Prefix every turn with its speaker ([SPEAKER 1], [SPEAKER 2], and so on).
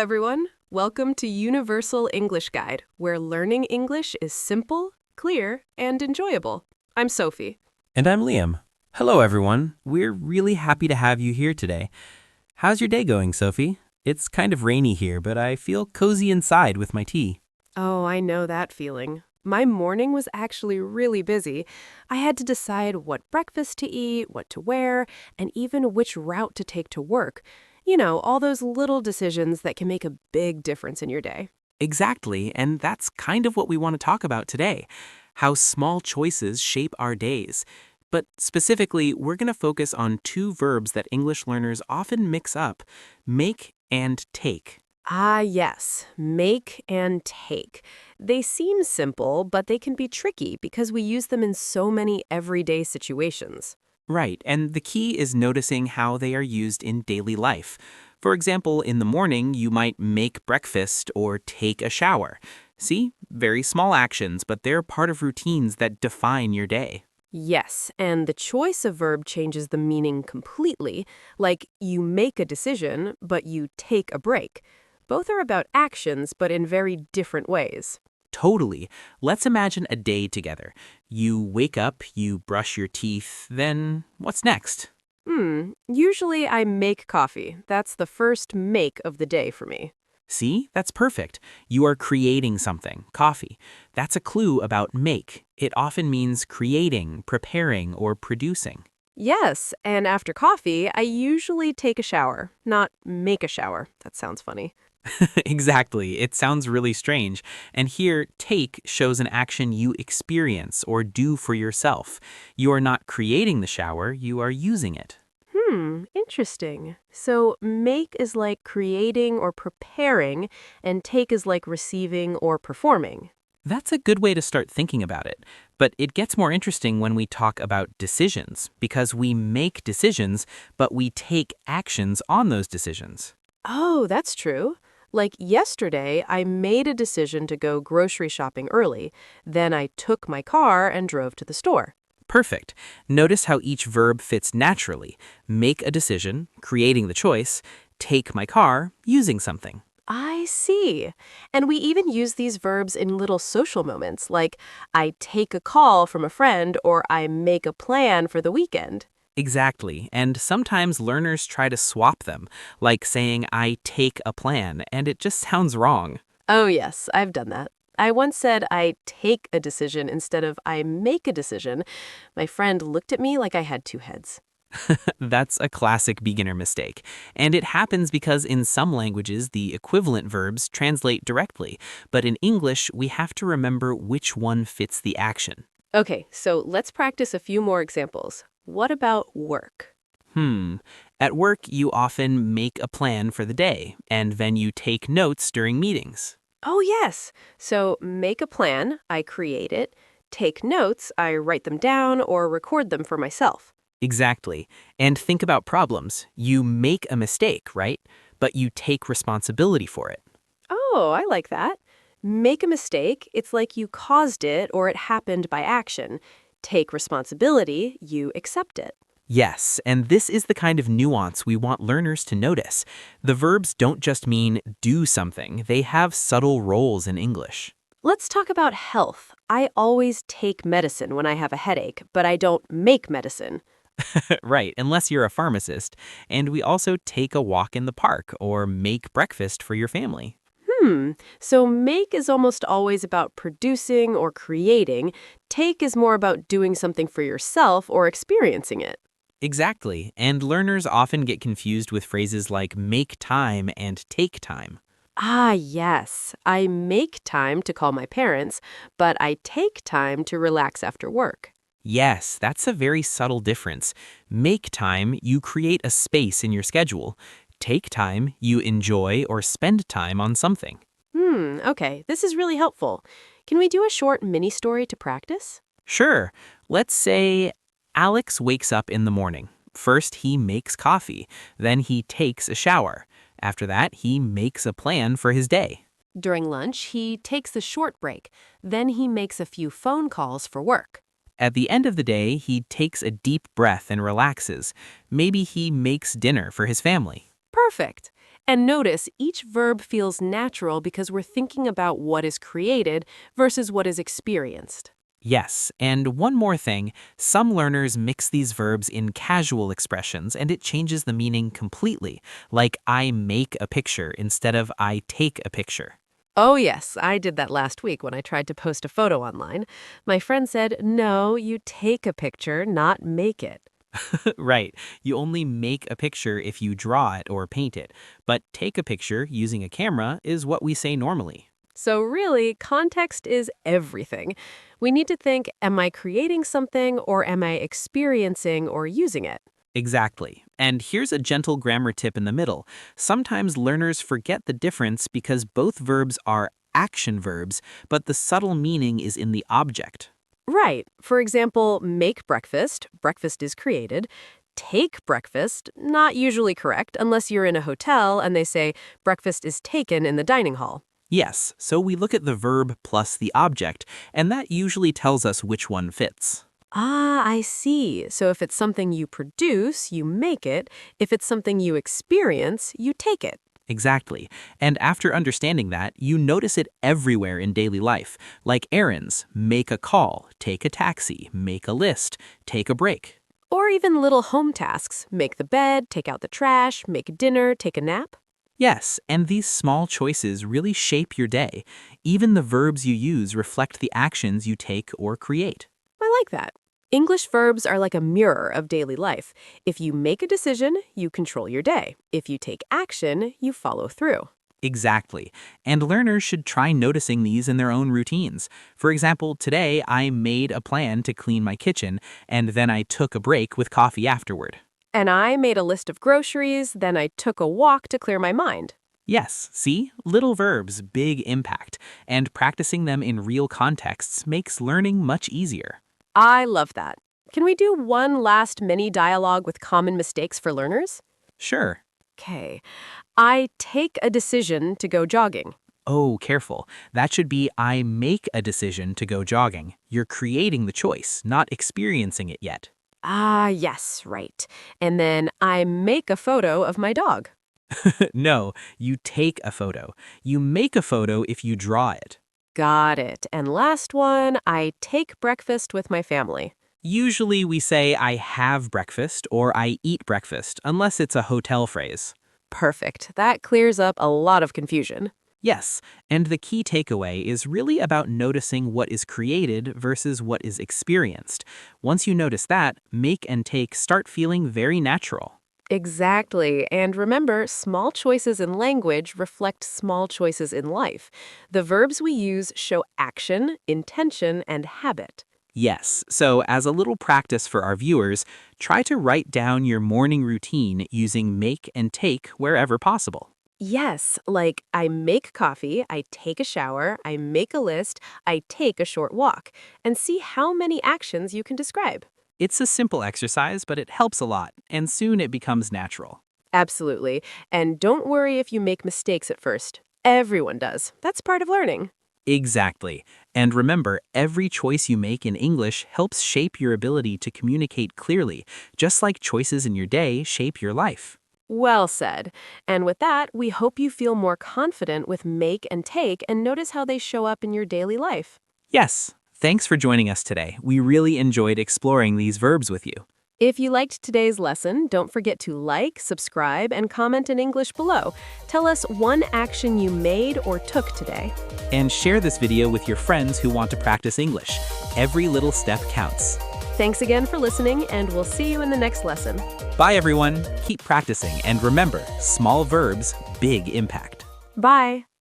[SPEAKER 1] everyone. Welcome to Universal English Guide, where learning English is simple, clear, and enjoyable. I'm Sophie.
[SPEAKER 2] And I'm Liam. Hello, everyone. We're really happy to have you here today. How's your day going, Sophie? It's kind of rainy here, but I feel cozy inside with my tea.
[SPEAKER 1] Oh, I know that feeling. My morning was actually really busy. I had to decide what breakfast to eat, what to wear, and even which route to take to work. You know, all those little decisions that can make a big difference in your day.
[SPEAKER 2] Exactly, and that's kind of what we want to talk about today, how small choices shape our days. But specifically, we're going to focus on two verbs that English learners often mix up, make and take.
[SPEAKER 1] Ah, yes, make and take. They seem simple, but they can be tricky because we use them in so many everyday situations.
[SPEAKER 2] Right, and the key is noticing how they are used in daily life. For example, in the morning, you might make breakfast or take a shower. See, very small actions, but they're part of routines that define your day.
[SPEAKER 1] Yes, and the choice of verb changes the meaning completely, like you make a decision, but you take a break. Both are about actions, but in very different ways.
[SPEAKER 2] Totally. Let's imagine a day together. You wake up, you brush your teeth, then what's next?
[SPEAKER 1] Usually I make coffee. That's the first make of the day for me.
[SPEAKER 2] See, that's perfect. You are creating something, coffee. That's a clue about make. It often means creating, preparing, or producing.
[SPEAKER 1] Yes, and after coffee, I usually take a shower, not make a shower. That sounds funny.
[SPEAKER 2] Exactly. It sounds really strange. And here, take shows an action you experience or do for yourself. You are not creating the shower, you are using it.
[SPEAKER 1] Interesting. So make is like creating or preparing, and take is like receiving or performing.
[SPEAKER 2] That's a good way to start thinking about it. But it gets more interesting when we talk about decisions, because we make decisions, but we take actions on those decisions.
[SPEAKER 1] Oh, that's true. Like yesterday, I made a decision to go grocery shopping early. Then I took my car and drove to the store.
[SPEAKER 2] Perfect. Notice how each verb fits naturally. Make a decision, creating the choice, take my car, using something.
[SPEAKER 1] I see. And we even use these verbs in little social moments, like I take a call from a friend or I make a plan for the weekend.
[SPEAKER 2] Exactly, and sometimes learners try to swap them, like saying, I take a plan, and it just sounds wrong.
[SPEAKER 1] Oh, yes, I've done that. I once said I take a decision instead of I make a decision. My friend looked at me like I had two heads.
[SPEAKER 2] That's a classic beginner mistake, and it happens because in some languages the equivalent verbs translate directly, but in English we have to remember which one fits the action.
[SPEAKER 1] Okay, so let's practice a few more examples. What about work?
[SPEAKER 2] At work, you often make a plan for the day, and then you take notes during meetings.
[SPEAKER 1] Oh, yes. So make a plan, I create it. Take notes, I write them down or record them for myself.
[SPEAKER 2] Exactly. And think about problems. You make a mistake, right? But you take responsibility for it.
[SPEAKER 1] Oh, I like that. Make a mistake, it's like you caused it or it happened by action. Take responsibility, you accept it.
[SPEAKER 2] Yes, and this is the kind of nuance we want learners to notice. The verbs don't just mean do something, they have subtle roles in English.
[SPEAKER 1] Let's talk about health. I always take medicine when I have a headache, but I don't make medicine.
[SPEAKER 2] Right, unless you're a pharmacist. And we also take a walk in the park or make breakfast for your family.
[SPEAKER 1] So make is almost always about producing or creating. Take is more about doing something for yourself or experiencing it.
[SPEAKER 2] Exactly, and learners often get confused with phrases like make time and take time.
[SPEAKER 1] Ah, yes. I make time to call my parents, but I take time to relax after work.
[SPEAKER 2] Yes, that's a very subtle difference. Make time, you create a space in your schedule. Take time, you enjoy or spend time on something.
[SPEAKER 1] Okay. This is really helpful. Can we do a short mini story to practice?
[SPEAKER 2] Sure, let's say Alex wakes up in the morning. First, he makes coffee. Then he takes a shower. After that, he makes a plan for his day.
[SPEAKER 1] During lunch, he takes a short break. Then he makes a few phone calls for work.
[SPEAKER 2] At the end of the day, he takes a deep breath and relaxes. Maybe he makes dinner for his family.
[SPEAKER 1] Perfect. And notice each verb feels natural because we're thinking about what is created versus what is experienced.
[SPEAKER 2] Yes, and one more thing, some learners mix these verbs in casual expressions and it changes the meaning completely, like I make a picture instead of I take a picture.
[SPEAKER 1] Oh, yes, I did that last week when I tried to post a photo online. My friend said, no, you take a picture, not make it.
[SPEAKER 2] Right, you only make a picture if you draw it or paint it, but take a picture using a camera is what we say normally.
[SPEAKER 1] So, really, context is everything. We need to think, am I creating something or am I experiencing or using it?
[SPEAKER 2] Exactly. And here's a gentle grammar tip in the middle. Sometimes learners forget the difference because both verbs are action verbs, but the subtle meaning is in the object.
[SPEAKER 1] Right. For example, make breakfast, breakfast is created. Take breakfast, not usually correct unless you're in a hotel and they say breakfast is taken in the dining hall.
[SPEAKER 2] Yes, so we look at the verb plus the object, and that usually tells us which one fits.
[SPEAKER 1] Ah, I see. So if it's something you produce, you make it. If it's something you experience, you take it.
[SPEAKER 2] Exactly. And after understanding that, you notice it everywhere in daily life, like errands, make a call, take a taxi, make a list, take a break.
[SPEAKER 1] Or even little home tasks. Make the bed, take out the trash, make dinner, take a nap.
[SPEAKER 2] Yes, and these small choices really shape your day. Even the verbs you use reflect the actions you take or create.
[SPEAKER 1] I like that. English verbs are like a mirror of daily life. If you make a decision, you control your day. If you take action, you follow through.
[SPEAKER 2] Exactly. And learners should try noticing these in their own routines. For example, today I made a plan to clean my kitchen, and then I took a break with coffee afterward.
[SPEAKER 1] And I made a list of groceries, then I took a walk to clear my mind.
[SPEAKER 2] Yes, see? Little verbs, big impact. And practicing them in real contexts makes learning much easier.
[SPEAKER 1] I love that. Can we do one last mini dialogue with common mistakes for learners?
[SPEAKER 2] Sure.
[SPEAKER 1] Okay. I take a decision to go jogging.
[SPEAKER 2] Oh, careful. That should be I make a decision to go jogging. You're creating the choice, not experiencing it yet.
[SPEAKER 1] Ah, yes, right. And then I make a photo of my dog.
[SPEAKER 2] No, you take a photo. You make a photo if you draw it.
[SPEAKER 1] Got it. And last one, I take breakfast with my family.
[SPEAKER 2] Usually we say I have breakfast or I eat breakfast, unless it's a hotel phrase.
[SPEAKER 1] Perfect. That clears up a lot of confusion.
[SPEAKER 2] Yes, and the key takeaway is really about noticing what is created versus what is experienced. Once you notice that, make and take start feeling very natural.
[SPEAKER 1] Exactly. And remember, small choices in language reflect small choices in life. The verbs we use show action, intention, and habit.
[SPEAKER 2] Yes, so as a little practice for our viewers, try to write down your morning routine using make and take wherever possible.
[SPEAKER 1] Yes, like I make coffee, I take a shower, I make a list, I take a short walk, and see how many actions you can describe.
[SPEAKER 2] It's a simple exercise, but it helps a lot, and soon it becomes natural.
[SPEAKER 1] Absolutely. And don't worry if you make mistakes at first. Everyone does. That's part of learning.
[SPEAKER 2] Exactly. And remember, every choice you make in English helps shape your ability to communicate clearly, just like choices in your day shape your life.
[SPEAKER 1] Well said. And with that, we hope you feel more confident with make and take and notice how they show up in your daily life.
[SPEAKER 2] Yes, thanks for joining us today. We really enjoyed exploring these verbs with you.
[SPEAKER 1] If you liked today's lesson, don't forget to like, subscribe, and comment in English below. Tell us one action you made or took today.
[SPEAKER 2] And share this video with your friends who want to practice English. Every little step counts.
[SPEAKER 1] Thanks again for listening, and we'll see you in the next lesson.
[SPEAKER 2] Bye, everyone. Keep practicing, and remember, small verbs, big impact.
[SPEAKER 1] Bye.